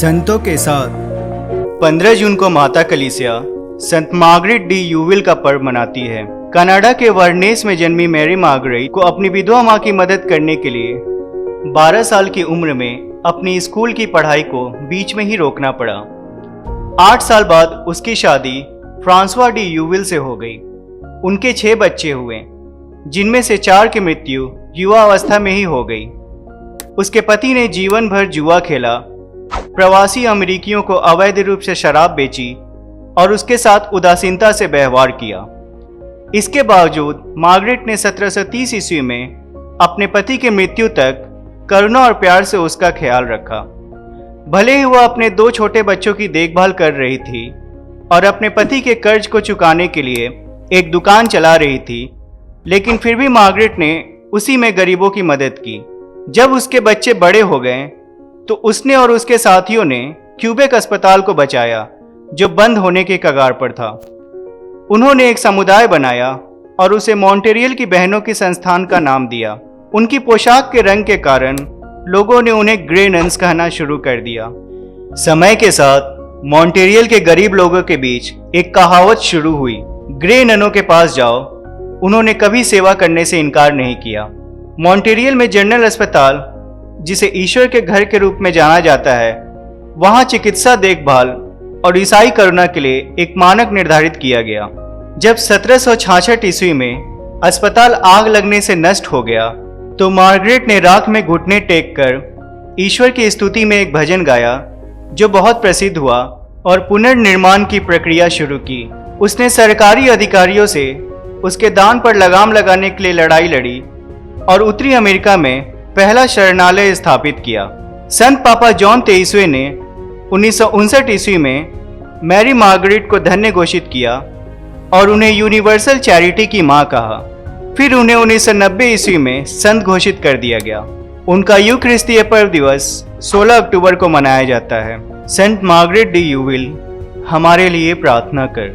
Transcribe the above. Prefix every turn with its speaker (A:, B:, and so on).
A: संतों के साथ
B: 15 जून को माता कलीसिया संत मार्गरेट डी यूविल का पर्व मनाती है। कनाडा के वर्नेस में जन्मी मैरी मार्गरेट को अपनी विधवा मां की मदद करने के लिए 12 साल की उम्र में अपनी स्कूल की पढ़ाई को बीच में ही रोकना पड़ा। 8 साल बाद उसकी शादी फ्रांसवा डी यूविल से हो गई। उनके 6 बच्चे हुए, जिनमें से 4 की मृत्यु युवा अवस्था में ही हो गई। उसके पति ने जीवन भर जुआ खेला, प्रवासी अमेरिकियों को अवैध रूप से शराब बेची और उसके साथ उदासीनता से व्यवहार किया। इसके बावजूद मार्गरेट ने 1730 ईस्वी में अपने पति की मृत्यु तक करुणा और प्यार से उसका ख्याल रखा। भले ही वह अपने 2 छोटे बच्चों की देखभाल कर रही थी और अपने पति के कर्ज को चुकाने के लिए एक दुकान चला रही थी, लेकिन फिर भी मार्गरेट ने उसी में गरीबों की मदद की। जब उसके बच्चे बड़े हो गए तो उसने और उसके साथियों ने क्यूबेक अस्पताल को बचाया, जो बंद होने के कगार पर था। उन्होंने एक समुदाय बनाया और उसे मॉन्टेरियल की बहनों के संस्थान का नाम दिया। उनकी पोशाक के रंग के कारण लोगों ने उन्हें ग्रे नन्स कहना शुरू कर दिया। समय के साथ मॉन्टेरियल के गरीब लोगों के बीच एक कहावत शुरू हुई, ग्रे ननों के पास जाओ। उन्होंने कभी सेवा करने से इनकार नहीं किया। मॉन्टेरियल में जनरल अस्पताल, जिसे ईश्वर के घर के रूप में जाना जाता है, वहां चिकित्सा देखभाल और ईसाई करुणा के लिए एक मानक निर्धारित किया गया। जब 1766 ईस्वी में अस्पताल आग लगने से नष्ट हो गया तो मार्गरेट ने राख में घुटने टेक कर ईश्वर की स्तुति में एक भजन गाया, जो बहुत प्रसिद्ध हुआ और पुनर्निर्माण की प्रक्रिया शुरू की। उसने सरकारी अधिकारियों से उसके दान पर लगाम लगाने के लिए लड़ाई लड़ी और उत्तरी अमेरिका में पहला शरणालय स्थापित किया। संत पापा जॉन 23वें ने 1959 ईस्वी में मैरी मार्गरेट को धन्य घोषित किया और उन्हें यूनिवर्सल चैरिटी की मां कहा। फिर उन्हें 1990 ईस्वी में संत घोषित कर दिया गया। उनका यूक्रिस्तीय पर्व दिवस 16 अक्टूबर को मनाया जाता है। संत मार्गरेट डी यूविल, हमारे लिए प्रार्थना कर।